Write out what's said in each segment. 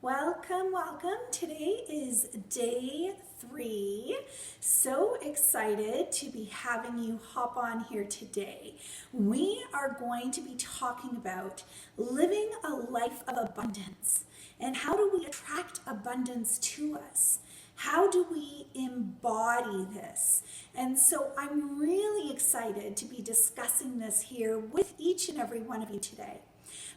Welcome, welcome. Today is day 3. So excited to be having you hop on here today. We are going to be talking about living a life of abundance and how do we attract abundance to us? How do we embody this? And so I'm really excited to be discussing this here with each and every one of you today.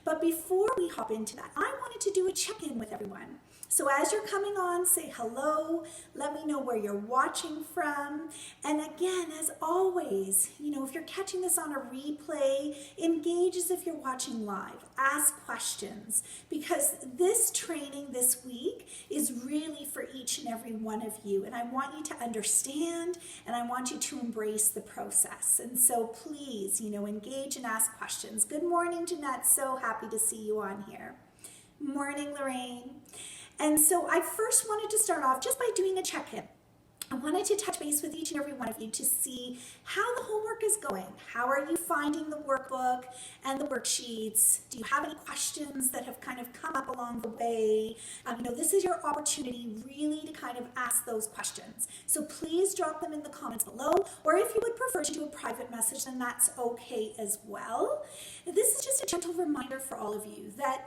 But before we hop into that, I wanted to do a check-in with everyone. So as you're coming on, say hello, let me know where you're watching from. And again, as always, if you're catching this on a replay, engage as if you're watching live. Ask questions, because this training this week is really for each and every one of you. And I want you to understand, and I want you to embrace the process. And so please, engage and ask questions. Good morning, Jeanette. So happy to see you on here. Morning, Lorraine. And so I first wanted to start off just by doing a check-in. I wanted to touch base with each and every one of you to see how the homework is going. How are you finding the workbook and the worksheets? Do you have any questions that have kind of come up along the way? This is your opportunity really to kind of ask those questions. So please drop them in the comments below, or if you would prefer to do a private message, then that's okay as well. This is just a gentle reminder for all of you that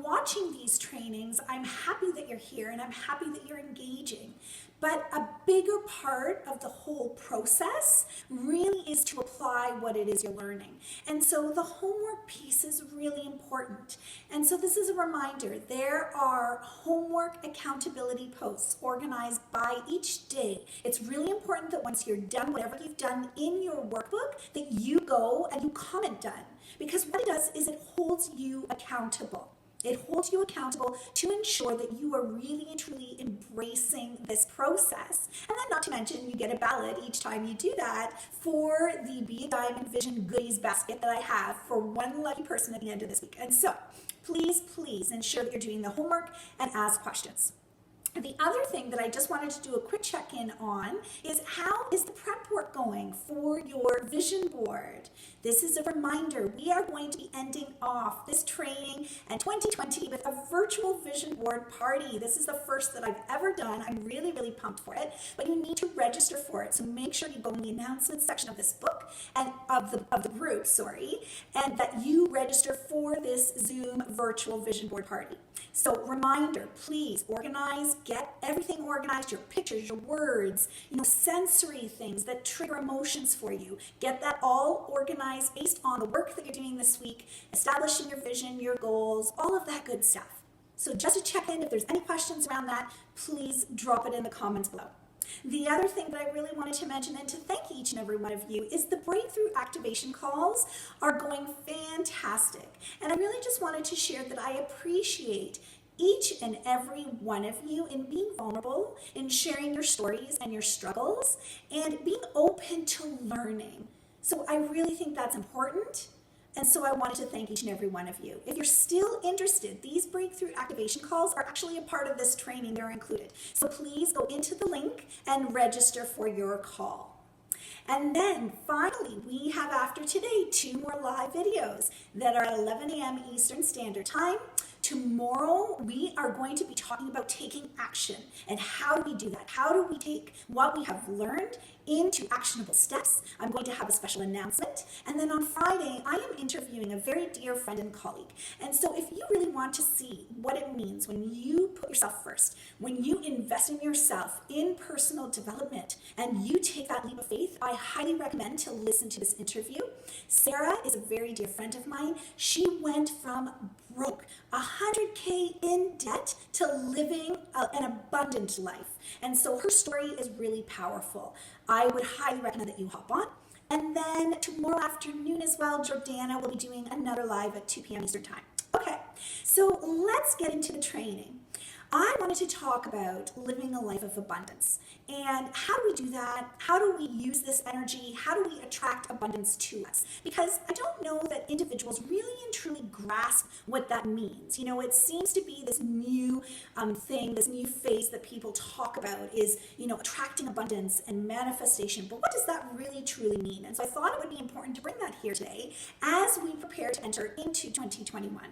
watching these trainings, I'm happy that you're here and I'm happy that you're engaging. But a bigger part of the whole process really is to apply what it is you're learning. And so the homework piece is really important. And so this is a reminder. There are homework accountability posts organized by each day. It's really important that once you're done, whatever you've done in your workbook, that you go and you comment done. Because what it does is it holds you accountable. It holds you accountable to ensure that you are really and truly embracing this process. And then not to mention, you get a ballot each time you do that for the Be a Diamond Vision goodies basket that I have for one lucky person at the end of this week. And so please ensure that you're doing the homework and ask questions. The other thing that I just wanted to do a quick check-in on is how is the prep work going for your vision board? This is a reminder. We are going to be ending off this training and 2020 with a virtual vision board party. This is the first that I've ever done. I'm really, really pumped for it, but you need to register for it. So make sure you go in the announcements section of this book and of the group, and that you register for this Zoom virtual vision board party. So reminder, please organize, get everything organized, your pictures, your words, sensory things that trigger emotions for you. Get that all organized based on the work that you're doing this week, establishing your vision, your goals, all of that good stuff. So just to check in, if there's any questions around that, please drop it in the comments below. The other thing that I really wanted to mention and to thank each and every one of you is the breakthrough activation calls are going fantastic. And I really just wanted to share that I appreciate each and every one of you in being vulnerable, in sharing your stories and your struggles, and being open to learning. So I really think that's important. And so I wanted to thank each and every one of you. If you're still interested, these breakthrough activation calls are actually a part of this training. They're included. So please go into the link and register for your call. And then finally, we have after today 2 more live videos that are at 11 a.m. Eastern Standard Time. Tomorrow, we are going to be talking about taking action and how do we do that? How do we take what we have learned into actionable steps? I'm going to have a special announcement. And then on Friday, I am interviewing a very dear friend and colleague. And so if you really want to see what it means when you put yourself first, when you invest in yourself in personal development, and you take that leap of faith, I highly recommend to listen to this interview. Sarah is a very dear friend of mine. She went from broke, 100K in debt, to living an abundant life. And so her story is really powerful. I would highly recommend that you hop on. And then tomorrow afternoon as well, Jordana will be doing another live at 2 p.m. Eastern Time. Okay, so let's get into the training. I wanted to talk about living a life of abundance. And how do we do that? How do we use this energy? How do we attract abundance to us? Because I don't know that individuals really and truly grasp what that means. It seems to be this new thing, this new phase that people talk about is, attracting abundance and manifestation. But what does that really truly mean? And so I thought it would be important to bring that here today as we prepare to enter into 2021.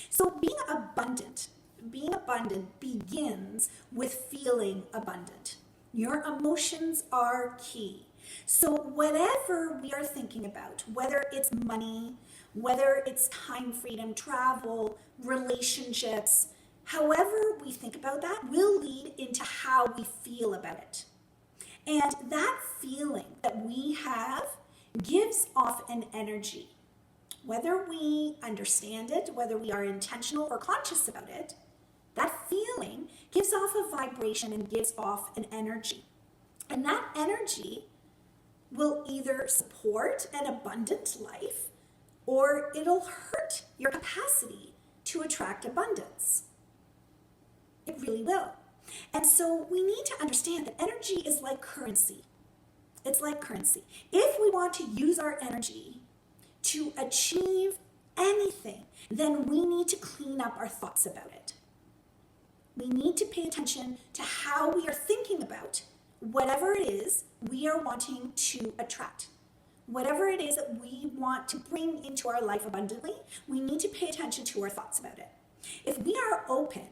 So being abundant being abundant begins with feeling abundant. Your emotions are key. So whatever we are thinking about, whether it's money, whether it's time freedom, travel, relationships, however we think about that will lead into how we feel about it. And that feeling that we have gives off an energy. Whether we understand it, whether we are intentional or conscious about it, that feeling gives off a vibration and gives off an energy. And that energy will either support an abundant life or it'll hurt your capacity to attract abundance. It really will. And so we need to understand that energy is like currency. It's like currency. If we want to use our energy to achieve anything, then we need to clean up our thoughts about it. We need to pay attention to how we are thinking about whatever it is we are wanting to attract. Whatever it is that we want to bring into our life abundantly, we need to pay attention to our thoughts about it. If we are open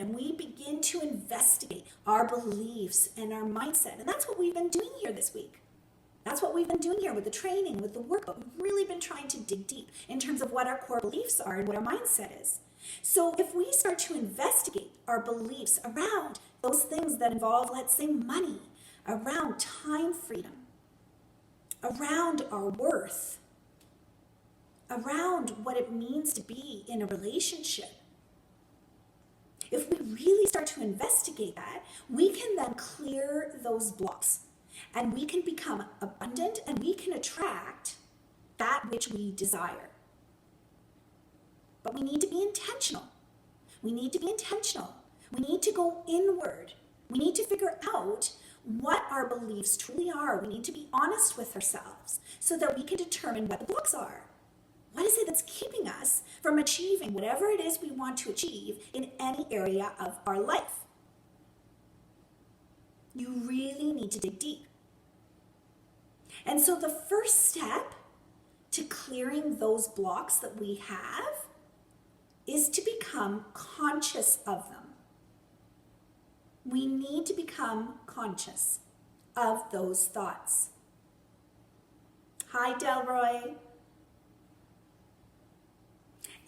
and we begin to investigate our beliefs and our mindset, and that's what we've been doing here this week. That's what we've been doing here with the training, with the workbook. We've really been trying to dig deep in terms of what our core beliefs are and what our mindset is. So if we start to investigate our beliefs around those things that involve, let's say, money, around time freedom, around our worth, around what it means to be in a relationship, if we really start to investigate that, we can then clear those blocks and we can become abundant and we can attract that which we desire. But we need to be intentional. We need to be intentional. We need to go inward. We need to figure out what our beliefs truly are. We need to be honest with ourselves so that we can determine what the blocks are. What is it that's keeping us from achieving whatever it is we want to achieve in any area of our life? You really need to dig deep. And so the first step to clearing those blocks that we have is to become conscious of them. We need to become conscious of those thoughts. Hi, Delroy.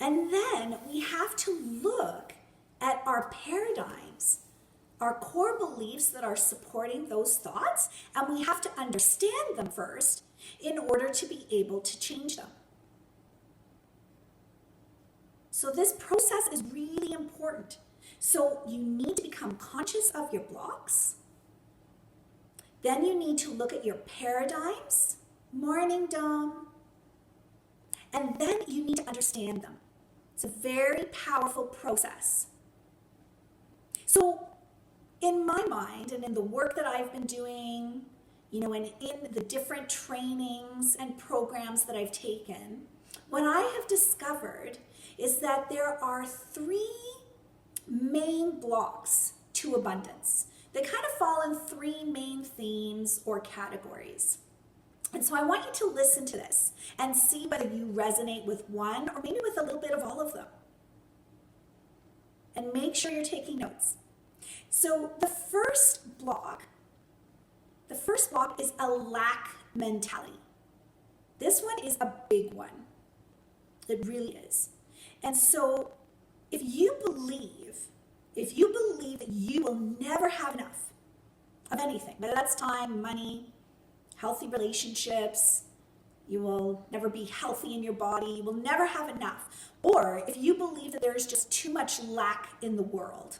And then we have to look at our paradigms, our core beliefs that are supporting those thoughts, and we have to understand them first in order to be able to change them. So this process is really important. So you need to become conscious of your blocks. Then you need to look at your paradigms. Morning, Dom. And then you need to understand them. It's a very powerful process. So in my mind and in the work that I've been doing, and in the different trainings and programs that I've taken, what I have discovered is that there are 3 main blocks to abundance. They kind of fall in 3 main themes or categories. And so I want you to listen to this and see whether you resonate with one or maybe with a little bit of all of them. And make sure you're taking notes. So the first block is a lack mentality. This one is a big one. It really is. And so if you believe that you will never have enough of anything, whether that's time, money, healthy relationships, you will never be healthy in your body, you will never have enough, or if you believe that there is just too much lack in the world,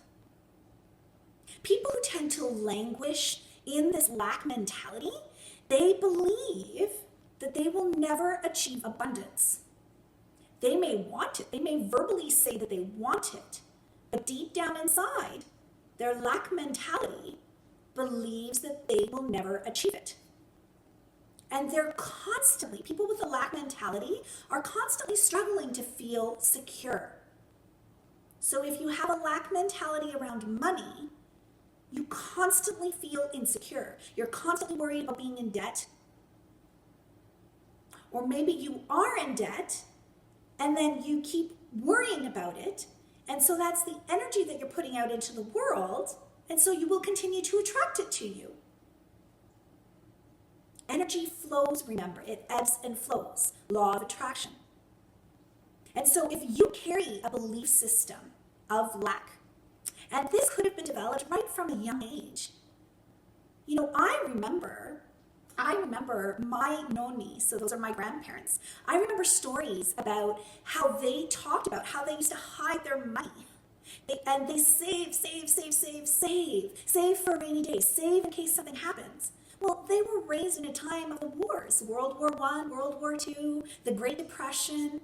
people who tend to languish in this lack mentality, they believe that they will never achieve abundance. They may want it. They may verbally say that they want it, but deep down inside, their lack mentality believes that they will never achieve it. And people with a lack mentality are constantly struggling to feel secure. So if you have a lack mentality around money, you constantly feel insecure. You're constantly worried about being in debt. Or maybe you are in debt, and then you keep worrying about it. And so that's the energy that you're putting out into the world. And so you will continue to attract it to you. Energy flows, remember, it ebbs and flows. Law of attraction. And so if you carry a belief system of lack, and this could have been developed right from a young age. You know, I remember my noni, so those are my grandparents. I remember stories about how they talked about how they used to hide their money. They save for a rainy day, save in case something happens. Well, they were raised in a time of the wars, World War I, World War II, the Great Depression.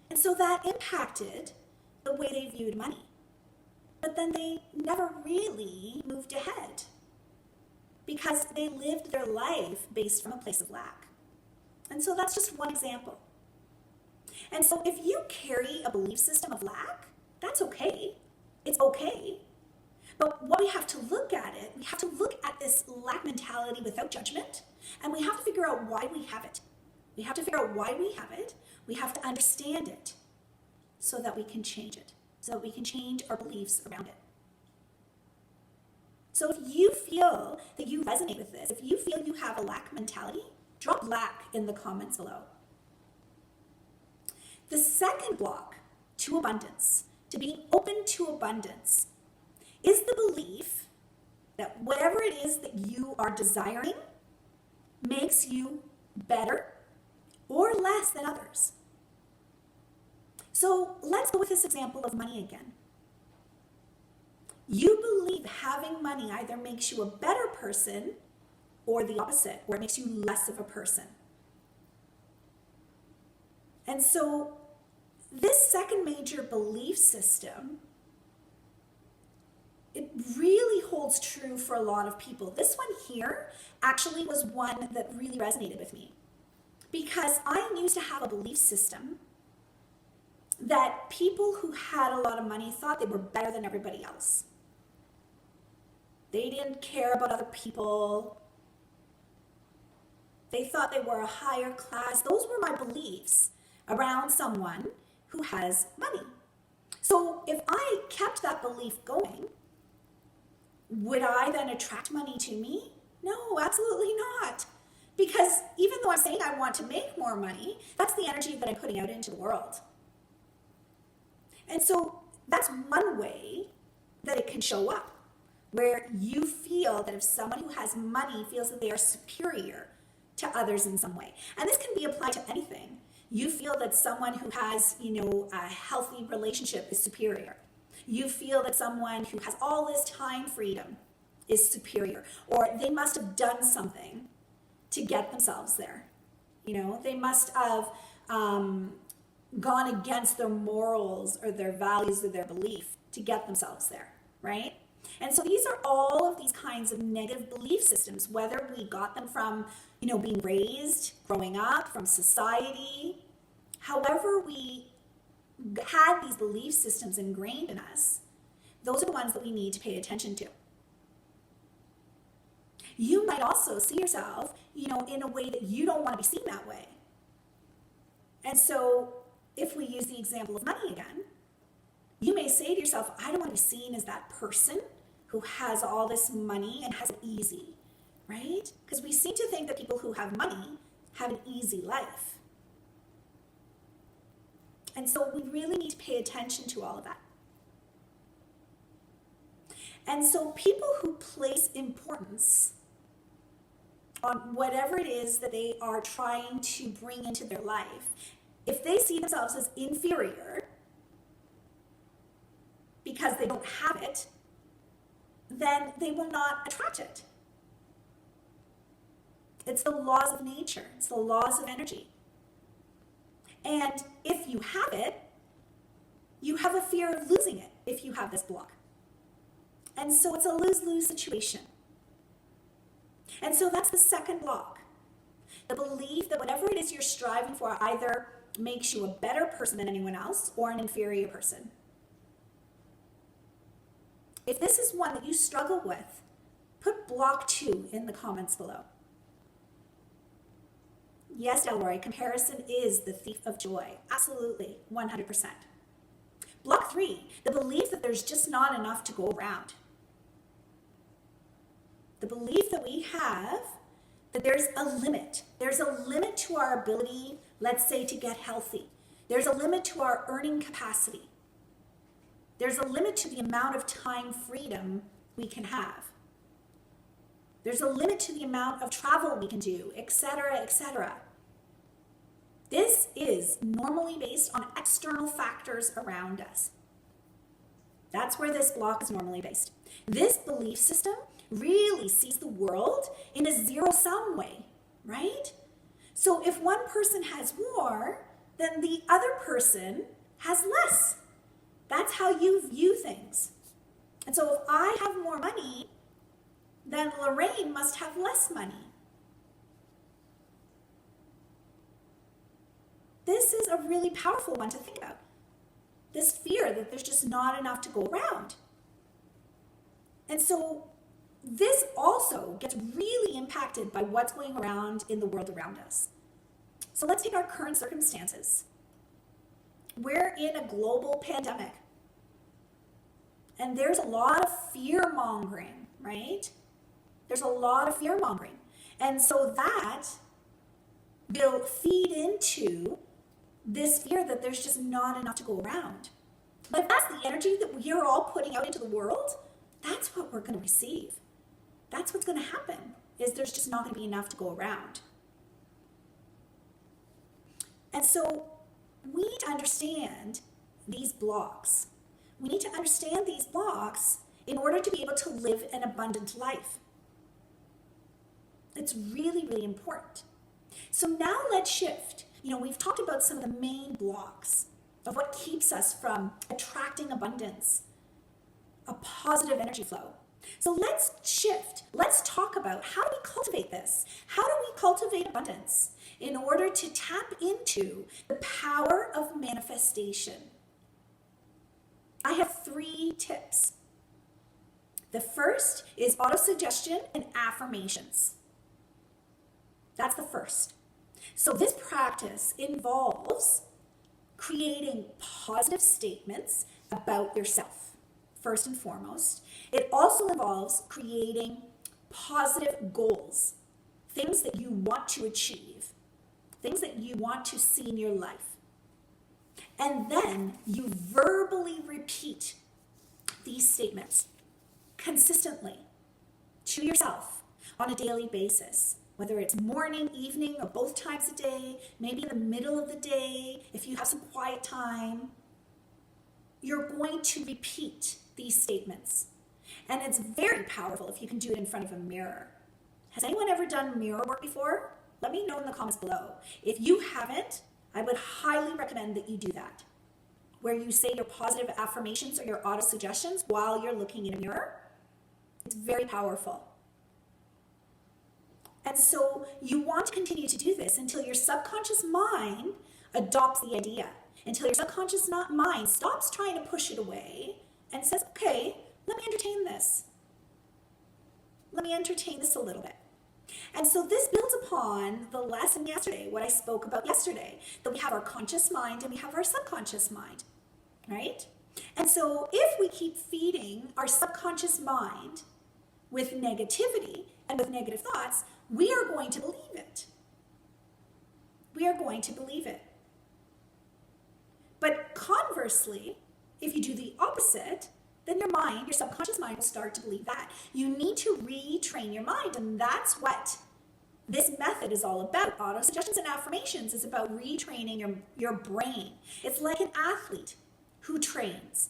And so that impacted the way they viewed money. But then they never really moved ahead because they lived their life based from a place of lack. And so that's just one example. And so if you carry a belief system of lack, that's okay. It's okay. But what we have to look at it, we have to look at this lack mentality without judgment, and we have to figure out why we have it. We have to figure out why we have it. We have to understand it so that we can change it, so that we can change our beliefs around it. So if you feel that you resonate with this, if you feel you have a lack mentality, drop lack in the comments below. The second block to abundance, to being open to abundance, is the belief that whatever it is that you are desiring makes you better or less than others. So let's go with this example of money again. You believe having money either makes you a better person or the opposite, or it makes you less of a person. And so this second major belief system, it really holds true for a lot of people. This one here actually was one that really resonated with me because I used to have a belief system that people who had a lot of money thought they were better than everybody else. They didn't care about other people. They thought they were a higher class. Those were my beliefs around someone who has money. So if I kept that belief going, would I then attract money to me? No, absolutely not. Because even though I'm saying I want to make more money, that's the energy that I'm putting out into the world. And so that's one way that it can show up, where you feel that if someone who has money feels that they are superior to others in some way. And this can be applied to anything. You feel that someone who has, a healthy relationship is superior. You feel that someone who has all this time freedom is superior, or they must have done something to get themselves there. They must have gone against their morals or their values or their belief to get themselves there, right? And so these are all of these kinds of negative belief systems, whether we got them from, being raised, growing up, from society, however we had these belief systems ingrained in us, those are the ones that we need to pay attention to. You might also see yourself, in a way that you don't want to be seen that way. And so if we use the example of money again, you may say to yourself, I don't want to be seen as that person who has all this money and has it easy, right? Because we seem to think that people who have money have an easy life. And so we really need to pay attention to all of that. And so people who place importance on whatever it is that they are trying to bring into their life, if they see themselves as inferior because they don't have it, then they will not attract it. It's the laws of nature. It's the laws of energy. And if you have it, you have a fear of losing it if you have this block. And so it's a lose-lose situation. And so that's the second block. The belief that whatever it is you're striving for either makes you a better person than anyone else or an inferior person. If this is one that you struggle with, put block 2 in the comments below. Yes, Delroy, comparison is the thief of joy. Absolutely, 100%. Block 3, the belief that there's just not enough to go around. The belief that we have that there's a limit. There's a limit to our ability, let's say, to get healthy. There's a limit to our earning capacity. There's a limit to the amount of time freedom we can have. There's a limit to the amount of travel we can do, etc., etc. This is normally based on external factors around us. That's where this block is normally based. This belief system really sees the world in a zero-sum way, right? So if one person has more, then the other person has less. That's how you view things. And so if I have more money, then Lorraine must have less money. This is a really powerful one to think about. This fear that there's just not enough to go around. And so this also gets really impacted by what's going around in the world around us. So let's take our current circumstances. We're in a global pandemic. And there's a lot of fear-mongering, right? There's a lot of fear-mongering. And so that will feed into this fear that there's just not enough to go around. But if that's the energy that we are all putting out into the world, that's what we're going to receive. That's what's going to happen, is there's just not going to be enough to go around. And so we need to understand these blocks. We need to understand these blocks in order to be able to live an abundant life. It's really, really important. So now let's shift. We've talked about some of the main blocks of what keeps us from attracting abundance, a positive energy flow. So let's shift. Let's talk about how do we cultivate this? How do we cultivate abundance in order to tap into the power of manifestation? I have 3 tips. The first is autosuggestion and affirmations. That's the first. So this practice involves creating positive statements about yourself, first and foremost. It also involves creating positive goals, things that you want to achieve, things that you want to see in your life. And then you verbally repeat these statements consistently to yourself on a daily basis, whether it's morning, evening, or both times a day, maybe in the middle of the day, if you have some quiet time. You're going to repeat these statements. And it's very powerful if you can do it in front of a mirror. Has anyone ever done mirror work before? Let me know in the comments below. If you haven't, I would highly recommend that you do that, where you say your positive affirmations or your auto-suggestions while you're looking in a mirror. It's very powerful. And so you want to continue to do this until your subconscious mind adopts the idea, until your subconscious mind stops trying to push it away and says, okay, let me entertain this. Let me entertain this a little bit. And so this builds upon the lesson yesterday, what I spoke about yesterday, that we have our conscious mind and we have our subconscious mind, right? And so if we keep feeding our subconscious mind with negativity and with negative thoughts, we are going to believe it. We are going to believe it. But conversely, if you do the opposite, then your mind, your subconscious mind, will start to believe that. You need to retrain your mind, and that's what this method is all about. Auto-suggestions and affirmations is about retraining your brain. It's like an athlete who trains.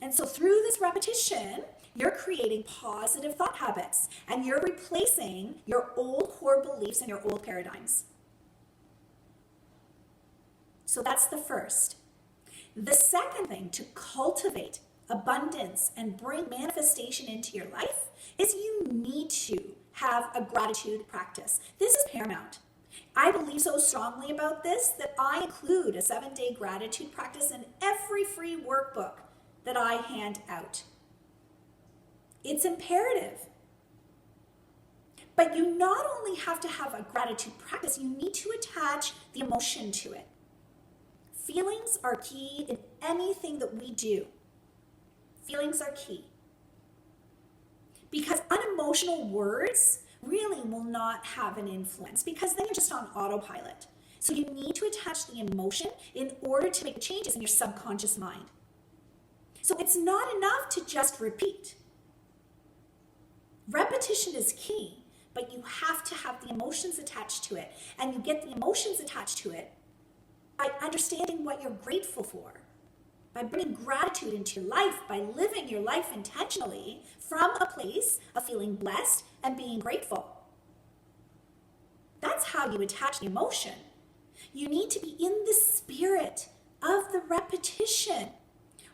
And so through this repetition, you're creating positive thought habits, and you're replacing your old core beliefs and your old paradigms. So that's the first. The second thing to cultivate abundance and bring manifestation into your life is you need to have a gratitude practice. This is paramount. I believe so strongly about this that I include a 7-day gratitude practice in every free workbook that I hand out. It's imperative. But you not only have to have a gratitude practice, you need to attach the emotion to it. Feelings are key in anything that we do. Feelings are key. Because unemotional words really will not have an influence, because then you're just on autopilot. So you need to attach the emotion in order to make changes in your subconscious mind. So it's not enough to just repeat. Repetition is key, but you have to have the emotions attached to it. And you get the emotions attached to it by understanding what you're grateful for, by bringing gratitude into your life, by living your life intentionally from a place of feeling blessed and being grateful. That's how you attach the emotion. You need to be in the spirit of the repetition,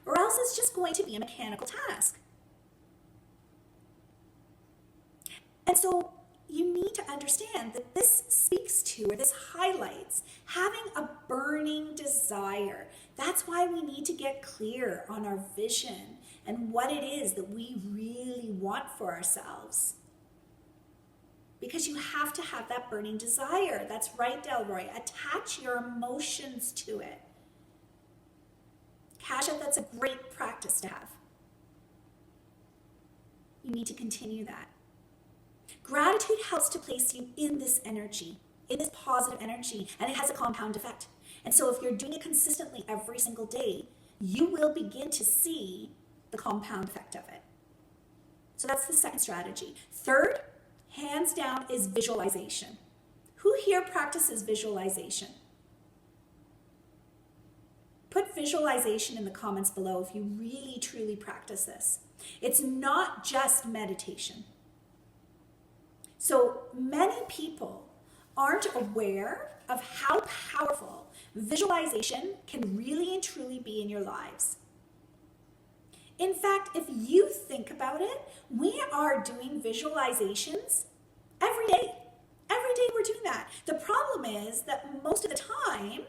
or else it's just going to be a mechanical task. And so you need to understand that this speaks to, or this highlights, having a burning desire. That's why we need to get clear on our vision and what it is that we really want for ourselves. Because you have to have that burning desire. That's right, Delroy. Attach your emotions to it. Kasia, that's a great practice to have. You need to continue that. Gratitude helps to place you in this energy, in this positive energy, and it has a compound effect. And so if you're doing it consistently every single day, you will begin to see the compound effect of it. So that's the second strategy. Third, hands down, is visualization. Who here practices visualization? Put visualization in the comments below if you really, truly practice this. It's not just meditation. So many people aren't aware of how powerful visualization can really and truly be in your lives. In fact, if you think about it, we are doing visualizations every day. Every day we're doing that. The problem is that most of the time,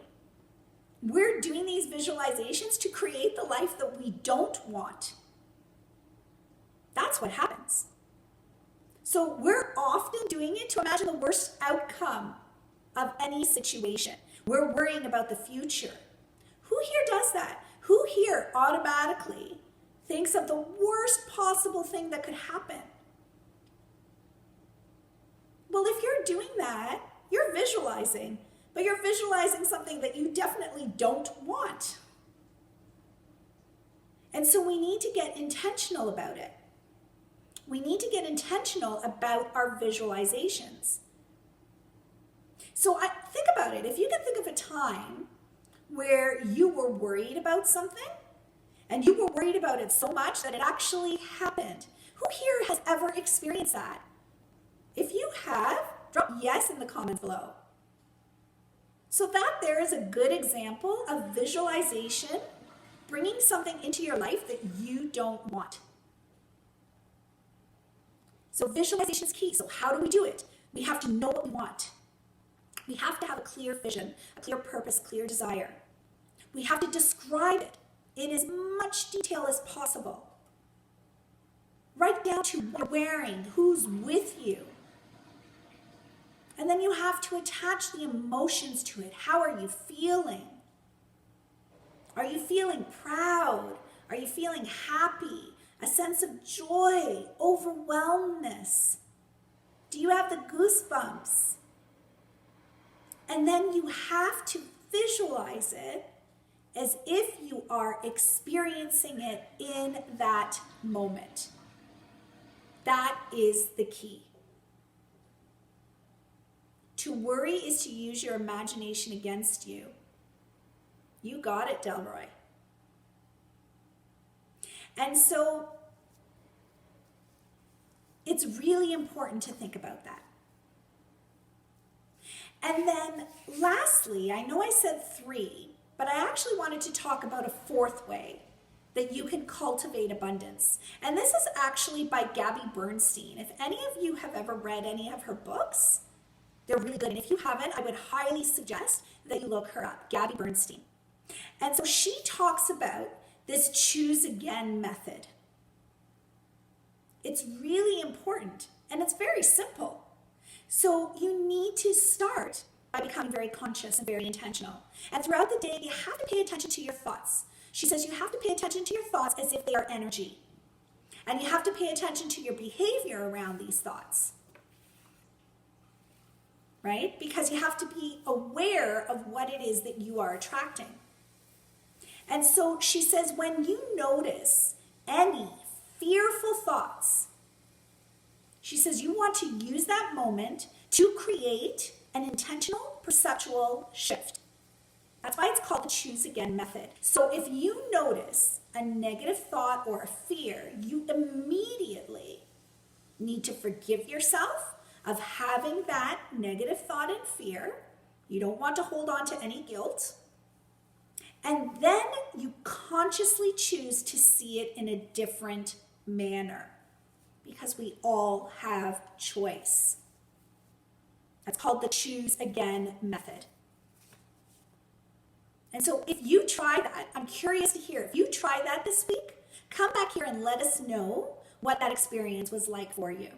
we're doing these visualizations to create the life that we don't want. That's what happens. So we're often doing it to imagine the worst outcome of any situation. We're worrying about the future. Who here does that? Who here automatically thinks of the worst possible thing that could happen? Well, if you're doing that, you're visualizing, but you're visualizing something that you definitely don't want. And so we need to get intentional about it. We need to get intentional about our visualizations. So think about it. If you can think of a time where you were worried about something and you were worried about it so much that it actually happened. Who here has ever experienced that? If you have, drop yes in the comments below. So that there is a good example of visualization, bringing something into your life that you don't want. So visualization is key. So how do we do it? We have to know what we want. We have to have a clear vision, a clear purpose, clear desire. We have to describe it in as much detail as possible. Right down to what you're wearing, who's with you. And then you have to attach the emotions to it. How are you feeling? Are you feeling proud? Are you feeling happy? A sense of joy, overwhelmness? Do you have the goosebumps? And then you have to visualize it as if you are experiencing it in that moment. That is the key. To worry is to use your imagination against you. You got it, Delroy. And so it's really important to think about that. And then lastly, I know I said 3, but I actually wanted to talk about a 4th way that you can cultivate abundance. And this is actually by Gabby Bernstein. If any of you have ever read any of her books, they're really good. And if you haven't, I would highly suggest that you look her up, Gabby Bernstein. And so she talks about this choose again method. It's really important and it's very simple. So you need to start by becoming very conscious and very intentional. And throughout the day, you have to pay attention to your thoughts. She says you have to pay attention to your thoughts as if they are energy. And you have to pay attention to your behavior around these thoughts. Right? Because you have to be aware of what it is that you are attracting. And so she says when you notice any fearful thoughts, she says you want to use that moment to create an intentional perceptual shift. That's why it's called the choose again method. So if you notice a negative thought or a fear, you immediately need to forgive yourself of having that negative thought and fear. You don't want to hold on to any guilt. And then you consciously choose to see it in a different manner, because we all have choice. That's called the choose again method. And so if you try that, I'm curious to hear, if you try that this week, come back here and let us know what that experience was like for you.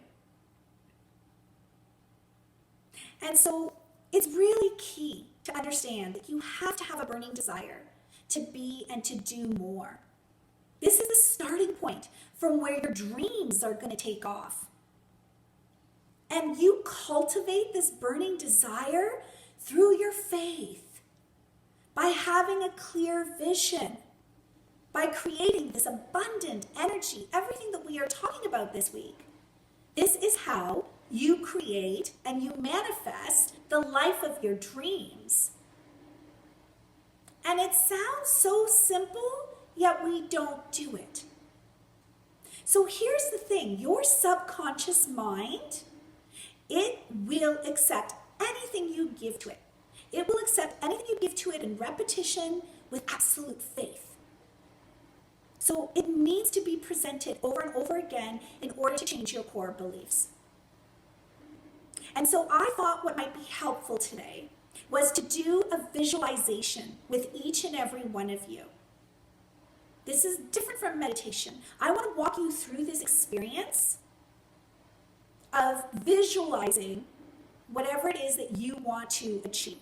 And so it's really key to understand that you have to have a burning desire to be and to do more. This is the starting point from where your dreams are going to take off. And you cultivate this burning desire through your faith, by having a clear vision, by creating this abundant energy, everything that we are talking about this week. This is how you create and you manifest the life of your dreams. And it sounds so simple, yet we don't do it. So here's the thing, your subconscious mind, it will accept anything you give to it. It will accept anything you give to it in repetition with absolute faith. So it needs to be presented over and over again in order to change your core beliefs. And so I thought what might be helpful today was to do a visualization with each and every one of you. This is different from meditation. I want to walk you through this experience of visualizing whatever it is that you want to achieve.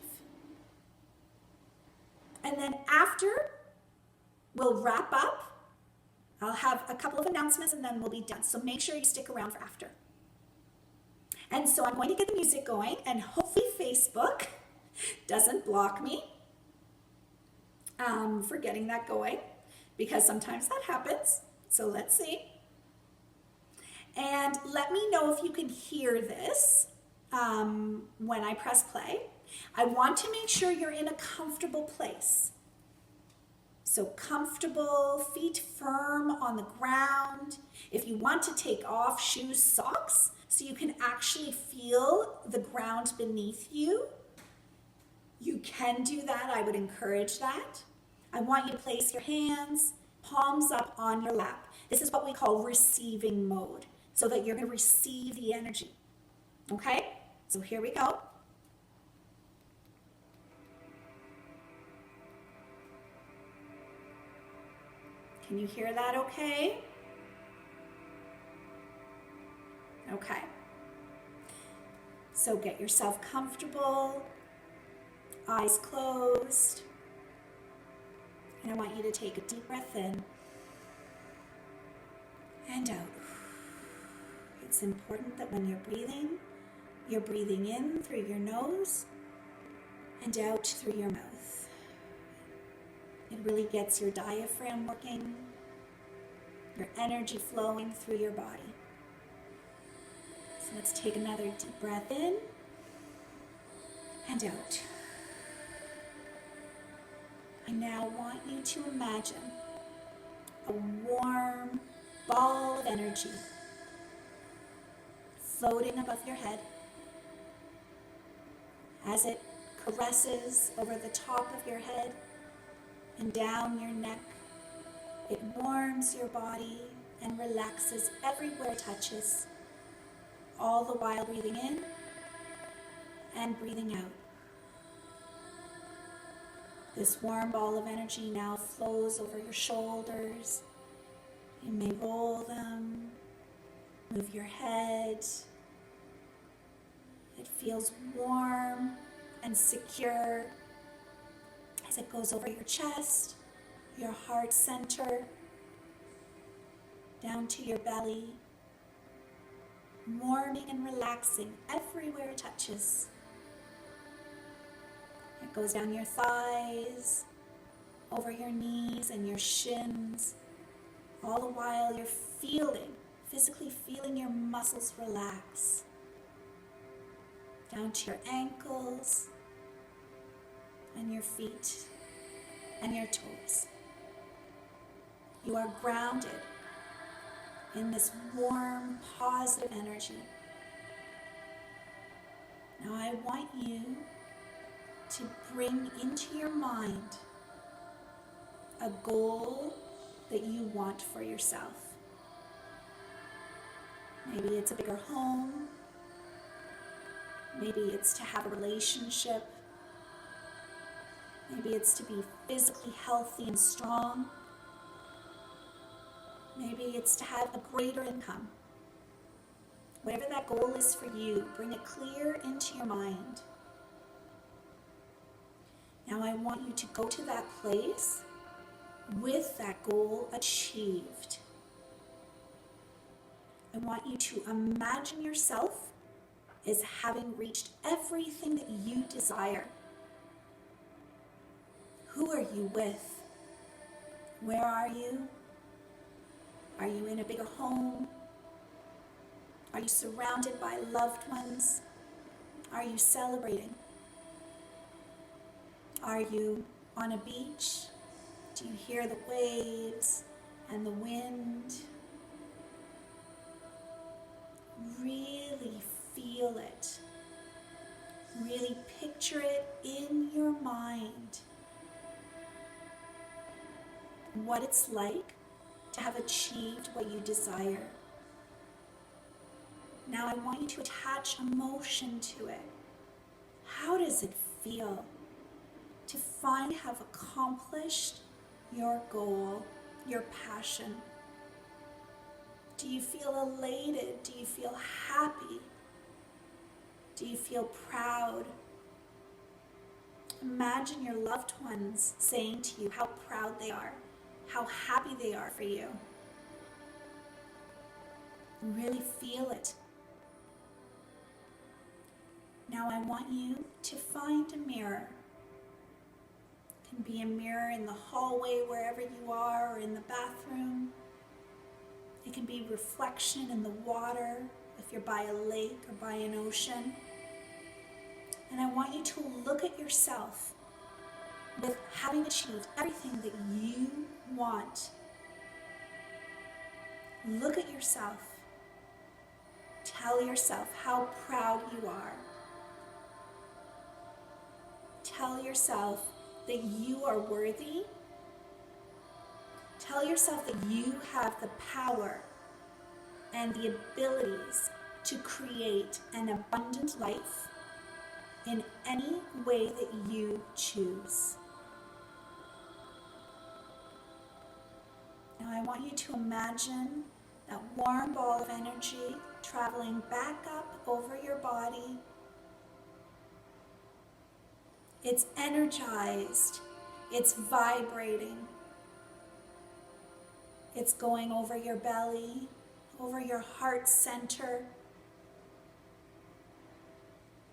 And then after, we'll wrap up. I'll have a couple of announcements and then we'll be done. So make sure you stick around for after. And so I'm going to get the music going, and hopefully Facebook doesn't block me for getting that going, because sometimes that happens. So let's see. And let me know if you can hear this when I press play. I want to make sure you're in a comfortable place. So comfortable, feet firm on the ground. If you want to take off shoes, socks, so you can actually feel the ground beneath you, you can do that. I would encourage that. I want you to place your hands, palms up on your lap. This is what we call receiving mode, so that you're going to receive the energy. Okay? So here we go. Can you hear that okay? Okay. So get yourself comfortable, eyes closed, and I want you to take a deep breath in and out. It's important that when you're breathing in through your nose and out through your mouth. It really gets your diaphragm working, your energy flowing through your body. So let's take another deep breath in and out. I now want you to imagine a warm ball of energy floating above your head as it caresses over the top of your head and down your neck. It warms your body and relaxes everywhere it touches, all the while breathing in and breathing out. This warm ball of energy now flows over your shoulders. You may roll them, move your head. It feels warm and secure as it goes over your chest, your heart center, down to your belly, warming and relaxing everywhere it touches. It goes down your thighs, over your knees and your shins, all the while you're physically feeling your muscles relax. Down to your ankles and your feet and your toes. You are grounded in this warm, positive energy. Now I want you to bring into your mind a goal that you want for yourself. Maybe it's a bigger home. Maybe it's to have a relationship. Maybe it's to be physically healthy and strong. Maybe it's to have a greater income. Whatever that goal is for you, bring it clear into your mind. Now I want you to go to that place with that goal achieved. I want you to imagine yourself as having reached everything that you desire. Who are you with? Where are you? Are you in a bigger home? Are you surrounded by loved ones? Are you celebrating? Are you on a beach? Do you hear the waves and the wind? Really feel it. Really picture it in your mind. What it's like to have achieved what you desire. Now I want you to attach emotion to it. How does it feel to finally have accomplished your goal, your passion? Do you feel elated? Do you feel happy? Do you feel proud? Imagine your loved ones saying to you how proud they are, how happy they are for you. Really feel it. Now I want you to find a mirror. It can be a mirror in the hallway wherever you are, or in the bathroom. It can be reflection in the water if you're by a lake or by an ocean. And I want you to look at yourself with having achieved everything that you want. Look at yourself. Tell yourself how proud you are. Tell yourself that you are worthy. Tell yourself that you have the power and the abilities to create an abundant life in any way that you choose. Now I want you to imagine that warm ball of energy traveling back up over your body. It's energized. It's vibrating. It's going over your belly, over your heart center.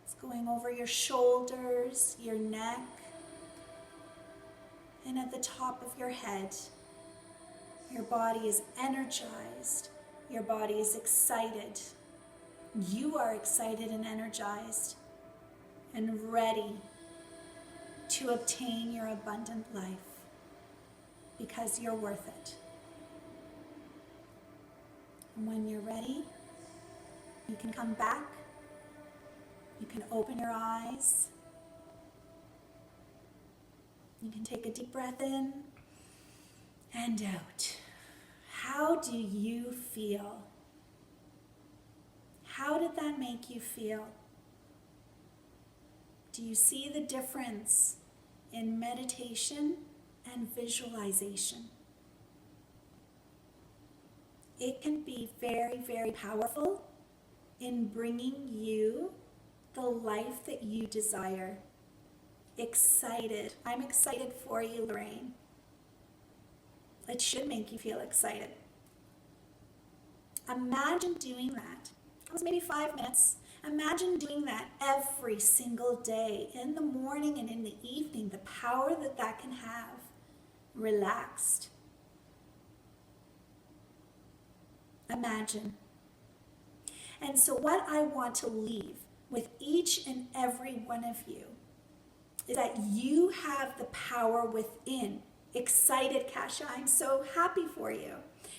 It's going over your shoulders, your neck, and at the top of your head. Your body is energized. Your body is excited. You are excited and energized and ready to obtain your abundant life because you're worth it. And when you're ready, you can come back. You can open your eyes. You can take a deep breath in and out. How do you feel? How did that make you feel? Do you see the difference in meditation and visualization? It can be very, very powerful in bringing you the life that you desire. excited. I'm excited for you, Lorraine. It should make you feel excited. Imagine doing that. It was maybe 5 minutes. Imagine doing that every single day, in the morning and in the evening, the power that that can have. Relaxed. Imagine. And so what I want to leave with each and every one of you is that you have the power within. Excited, Kasha, I'm so happy for you.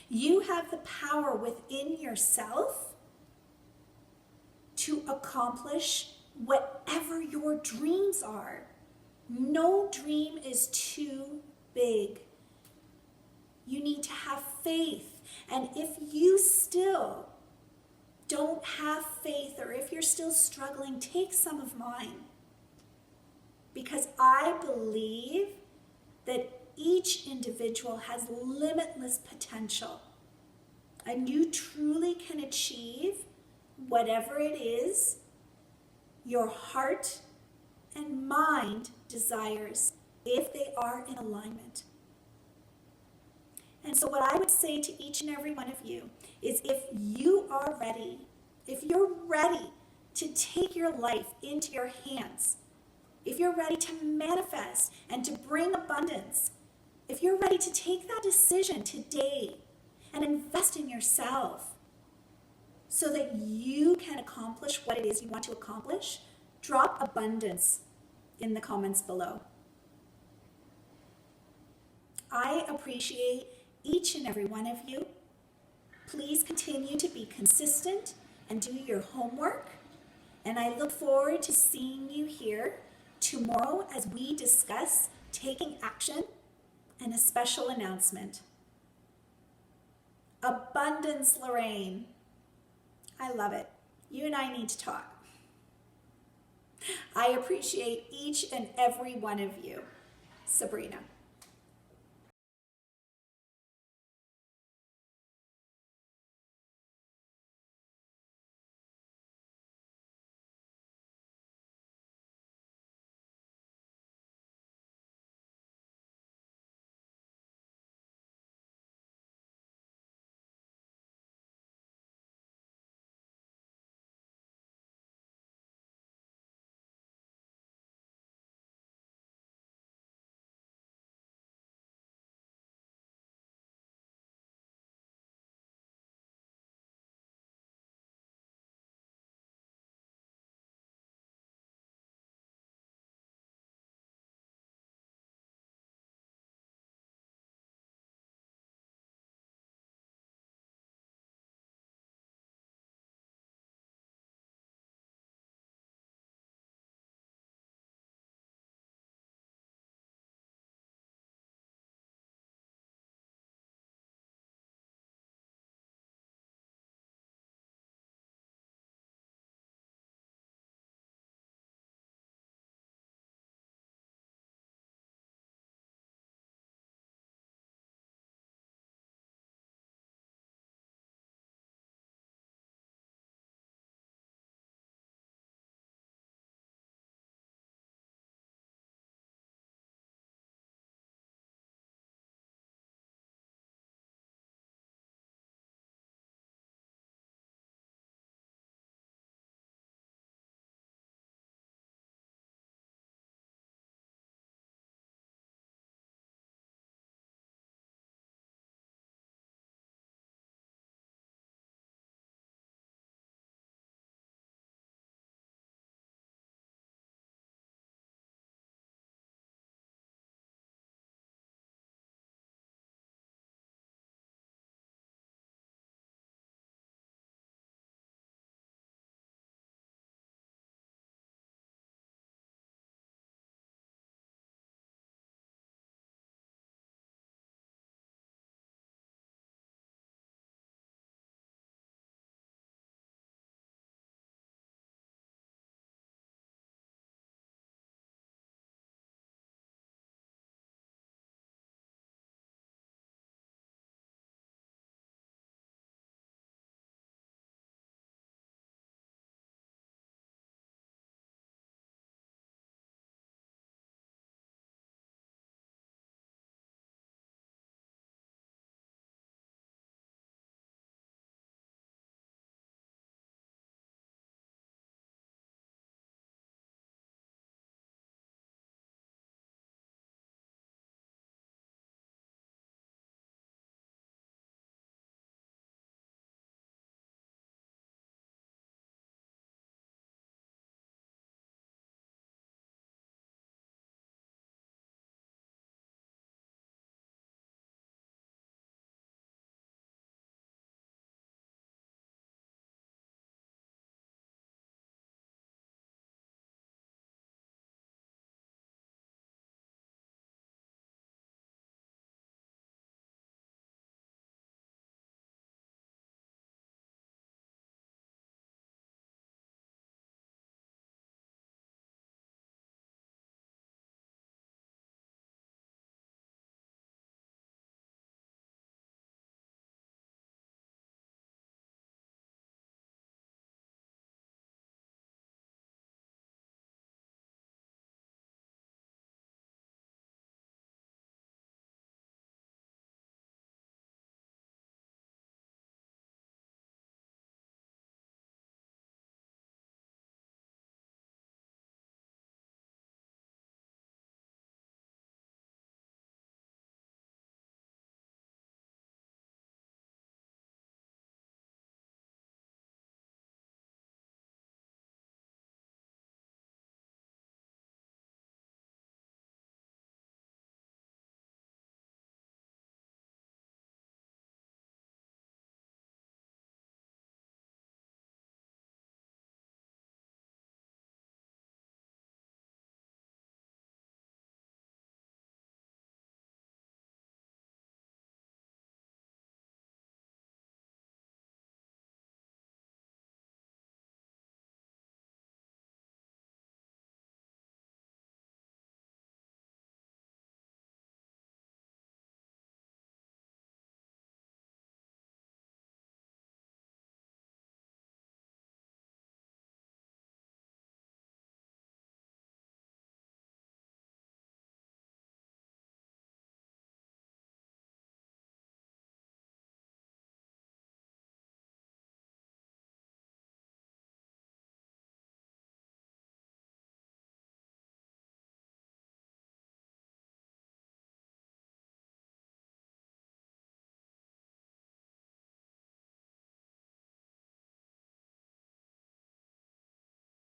You have the power within yourself to accomplish whatever your dreams are. No dream is too big. You need to have faith. And if you still don't have faith, or if you're still struggling, take some of mine. Because I believe that each individual has limitless potential. And you truly can achieve whatever it is your heart and mind desires, if they are in alignment. And so what I would say to each and every one of you is, if you are ready, if you're ready to take your life into your hands, if you're ready to manifest and to bring abundance, if you're ready to take that decision today and invest in yourself so that you can accomplish what it is you want to accomplish, drop abundance in the comments below. I appreciate each and every one of you. Please continue to be consistent and do your homework. And I look forward to seeing you here tomorrow as we discuss taking action and a special announcement. Abundance, Lorraine. I love it. You and I need to talk. I appreciate each and every one of you. Sabrina.